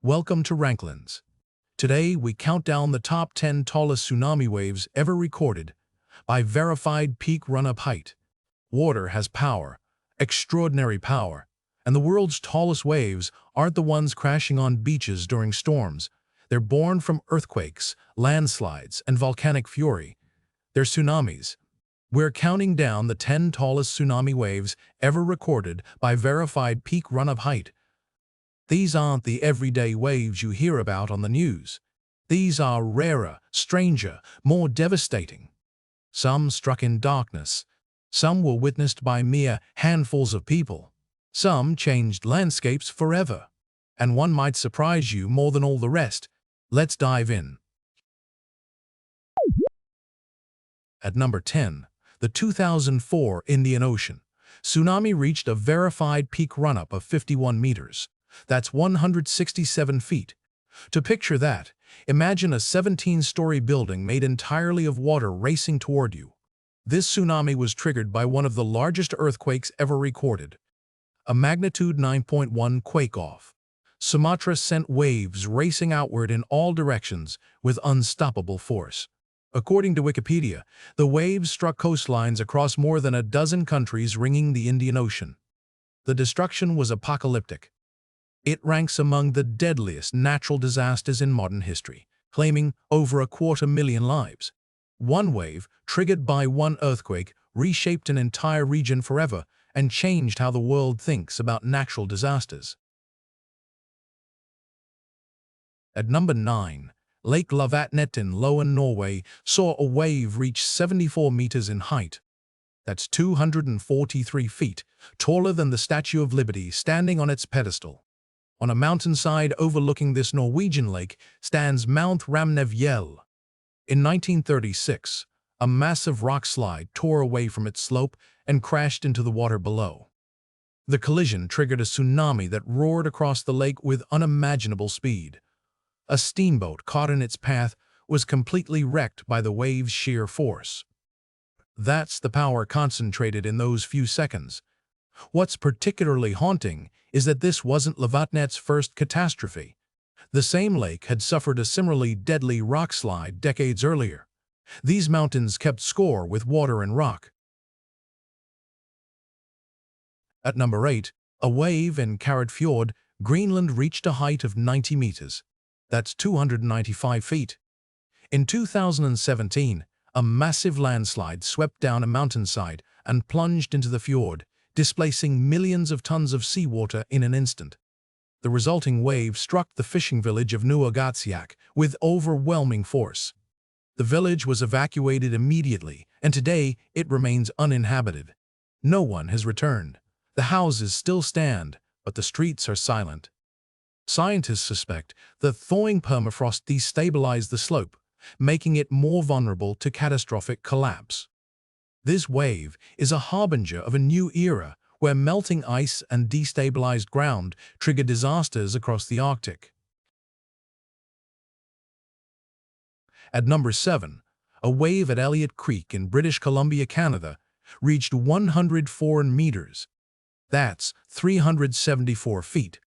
Welcome to RankLens. Today we count down the top 10 tallest tsunami waves ever recorded by verified peak run-up height. Water has power, extraordinary power, and the world's tallest waves aren't the ones crashing on beaches during storms. They're born from earthquakes, landslides, and volcanic fury. They're tsunamis. We're counting down the 10 tallest tsunami waves ever recorded by verified peak run-up height. These aren't the everyday waves you hear about on the news. These are rarer, stranger, more devastating. Some struck in darkness. Some were witnessed by mere handfuls of people. Some changed landscapes forever. And one might surprise you more than all the rest. Let's dive in. At number 10, the 2004 Indian Ocean. Tsunami reached a verified peak run-up of 51 meters. That's 167 feet. To picture that, imagine a 17-story building made entirely of water racing toward you. This tsunami was triggered by one of the largest earthquakes ever recorded. A magnitude 9.1 quake-off. Sumatra sent waves racing outward in all directions with unstoppable force. According to Wikipedia, the waves struck coastlines across more than a dozen countries ringing the Indian Ocean. The destruction was apocalyptic. It ranks among the deadliest natural disasters in modern history, claiming over 250,000 lives. One wave, triggered by one earthquake, reshaped an entire region forever and changed how the world thinks about natural disasters. At number 9, Lake Lovatnet in Loen, Norway, saw a wave reach 74 meters in height. That's 243 feet, taller than the Statue of Liberty standing on its pedestal. On a mountainside overlooking this Norwegian lake stands Mount Ramnevjell. In 1936, a massive rockslide tore away from its slope and crashed into the water below. The collision triggered a tsunami that roared across the lake with unimaginable speed. A steamboat caught in its path was completely wrecked by the wave's sheer force. That's the power concentrated in those few seconds. What's particularly haunting is that this wasn't Lovatnet's first catastrophe. The same lake had suffered a similarly deadly rockslide decades earlier. These mountains kept score with water and rock. At number 8, a wave in Karrat Fjord, Greenland reached a height of 90 meters. That's 295 feet. In 2017, a massive landslide swept down a mountainside and plunged into the fjord, displacing millions of tons of seawater in an instant. The resulting wave struck the fishing village of Nuugaatsiaq with overwhelming force. The village was evacuated immediately, and today it remains uninhabited. No one has returned. The houses still stand, but the streets are silent. Scientists suspect that thawing permafrost destabilized the slope, making it more vulnerable to catastrophic collapse. This wave is a harbinger of a new era where melting ice and destabilized ground trigger disasters across the Arctic. At number 7, a wave at Elliot Creek in British Columbia, Canada, reached 104 meters. That's 374 feet.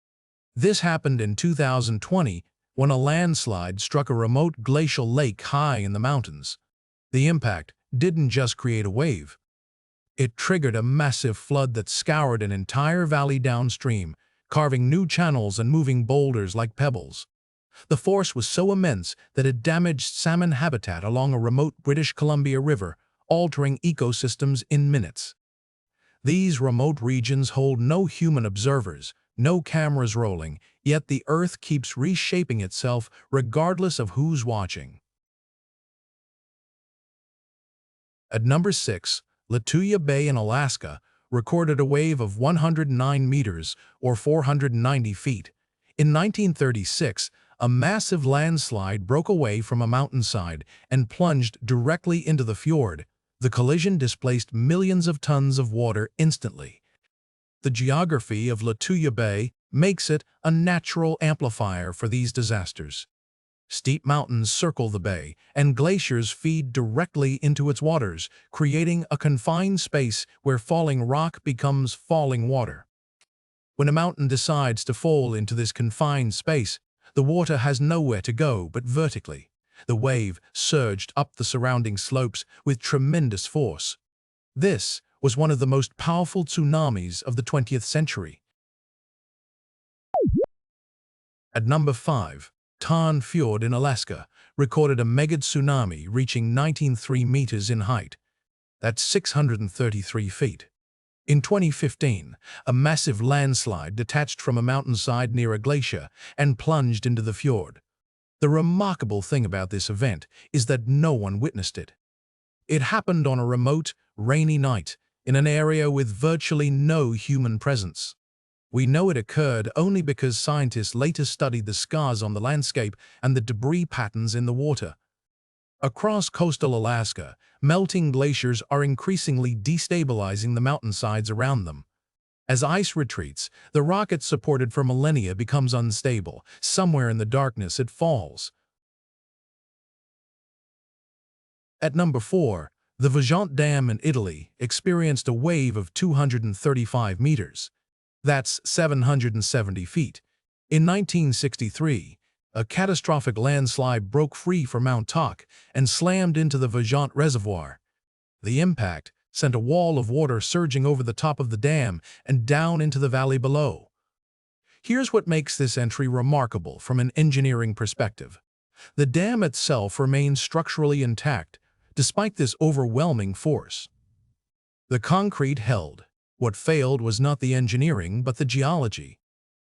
This happened in 2020 when a landslide struck a remote glacial lake high in the mountains. The impact didn't just create a wave. It triggered a massive flood that scoured an entire valley downstream, carving new channels and moving boulders like pebbles. The force was so immense that it damaged salmon habitat along a remote British Columbia river, altering ecosystems in minutes. These remote regions hold no human observers, no cameras rolling, yet the Earth keeps reshaping itself regardless of who's watching. At number 6, Lituya Bay in Alaska recorded a wave of 109 meters or 490 feet. In 1936, a massive landslide broke away from a mountainside and plunged directly into the fjord. The collision displaced millions of tons of water instantly. The geography of Lituya Bay makes it a natural amplifier for these disasters. Steep mountains circle the bay, and glaciers feed directly into its waters, creating a confined space where falling rock becomes falling water. When a mountain decides to fall into this confined space, The water has nowhere to go but vertically. The wave surged up the surrounding slopes with tremendous force. This was one of the most powerful tsunamis of the 20th century. At number 5, Taan Fjord in Alaska recorded a megatsunami reaching 19.3 meters in height. That's 633 feet. In 2015, a massive landslide detached from a mountainside near a glacier and plunged into the fjord. The remarkable thing about this event is that no one witnessed it. It happened on a remote, rainy night in an area with virtually no human presence. We know it occurred only because scientists later studied the scars on the landscape and the debris patterns in the water. Across coastal Alaska, melting glaciers are increasingly destabilizing the mountainsides around them. As ice retreats, the rock it supported for millennia becomes unstable. Somewhere in the darkness it falls. At number 4, the Vajont Dam in Italy experienced a wave of 235 meters. That's 770 feet. In 1963, a catastrophic landslide broke free from Mount Tauk and slammed into the Vajont Reservoir. The impact sent a wall of water surging over the top of the dam and down into the valley below. Here's what makes this entry remarkable from an engineering perspective. The dam itself remains structurally intact, despite this overwhelming force. The concrete held. What failed was not the engineering, but the geology.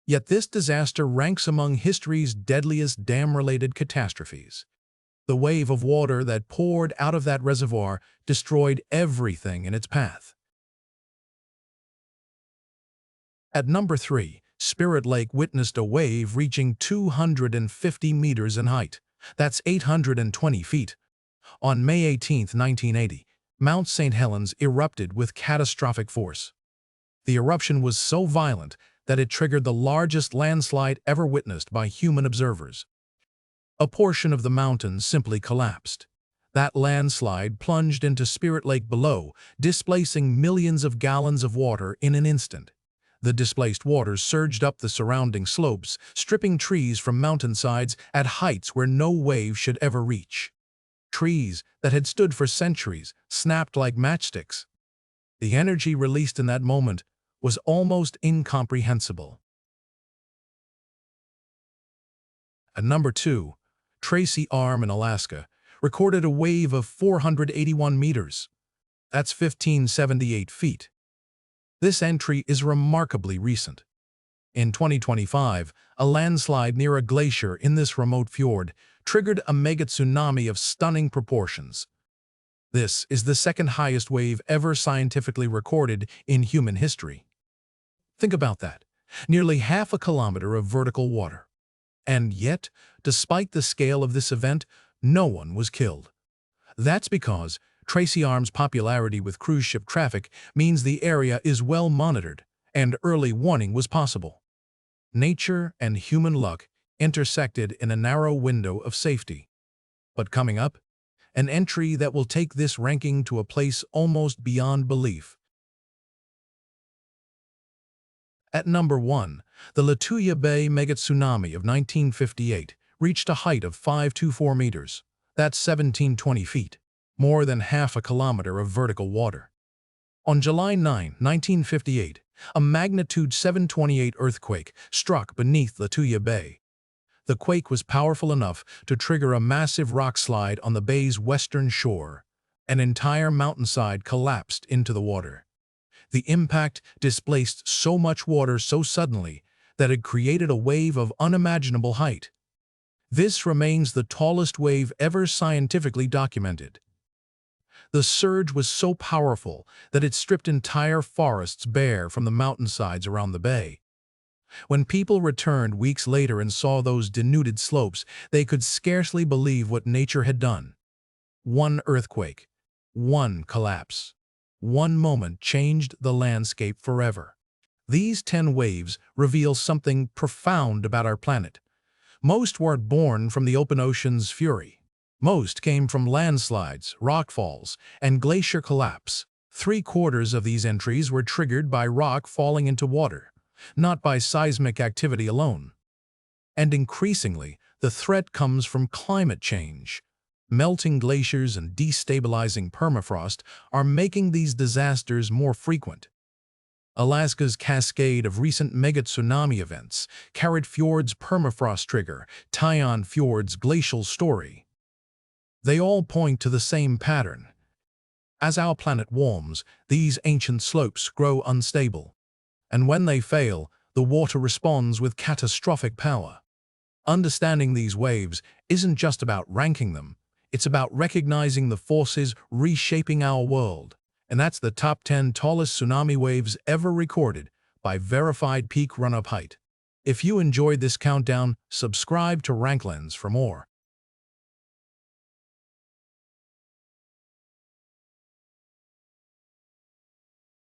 Yet this disaster ranks among history's deadliest dam-related catastrophes. The wave of water that poured out of that reservoir destroyed everything in its path. At number 3, Spirit Lake witnessed a wave reaching 250 meters in height. That's 820 feet. On May 18, 1980, Mount St. Helens erupted with catastrophic force. The eruption was so violent that it triggered the largest landslide ever witnessed by human observers. A portion of the mountain simply collapsed. That landslide plunged into Spirit Lake below, displacing millions of gallons of water in an instant. The displaced water surged up the surrounding slopes, stripping trees from mountainsides at heights where no wave should ever reach. Trees that had stood for centuries snapped like matchsticks. The energy released in that moment was almost incomprehensible. At number 2, Tracy Arm in Alaska recorded a wave of 481 meters. That's 1,578 feet. This entry is remarkably recent. In 2025, a landslide near a glacier in this remote fjord triggered a megatsunami of stunning proportions. This is the second highest wave ever scientifically recorded in human history. Think about that. Nearly half a kilometer of vertical water. And yet, despite the scale of this event, no one was killed. That's because Tracy Arm's popularity with cruise ship traffic means the area is well monitored, and early warning was possible. Nature and human luck intersected in a narrow window of safety. But coming up, an entry that will take this ranking to a place almost beyond belief. At number 1, the Lituya Bay megatsunami of 1958 reached a height of 524 meters. That's 1,720 feet, more than half a kilometer of vertical water. On July 9, 1958, a magnitude 7.28 earthquake struck beneath Lituya Bay. The quake was powerful enough to trigger a massive rock slide on the bay's western shore. An entire mountainside collapsed into the water. The impact displaced so much water so suddenly that it created a wave of unimaginable height. This remains the tallest wave ever scientifically documented. The surge was so powerful that it stripped entire forests bare from the mountainsides around the bay. When people returned weeks later and saw those denuded slopes, they could scarcely believe what nature had done. One earthquake, one collapse, one moment changed the landscape forever. These 10 waves reveal something profound about our planet. Most weren't born from the open ocean's fury. Most came from landslides, rockfalls, and glacier collapse. 3/4 of these entries were triggered by rock falling into water, not by seismic activity alone. And increasingly, the threat comes from climate change. Melting glaciers and destabilizing permafrost are making these disasters more frequent. Alaska's cascade of recent megatsunami events, Karrat Fjord's permafrost trigger, Taan Fjord's glacial story. They all point to the same pattern. As our planet warms, these ancient slopes grow unstable. And when they fail, the water responds with catastrophic power. Understanding these waves isn't just about ranking them, it's about recognizing the forces reshaping our world. And that's the top 10 tallest tsunami waves ever recorded by verified peak run-up height. If you enjoyed this countdown, subscribe to RankLens for more.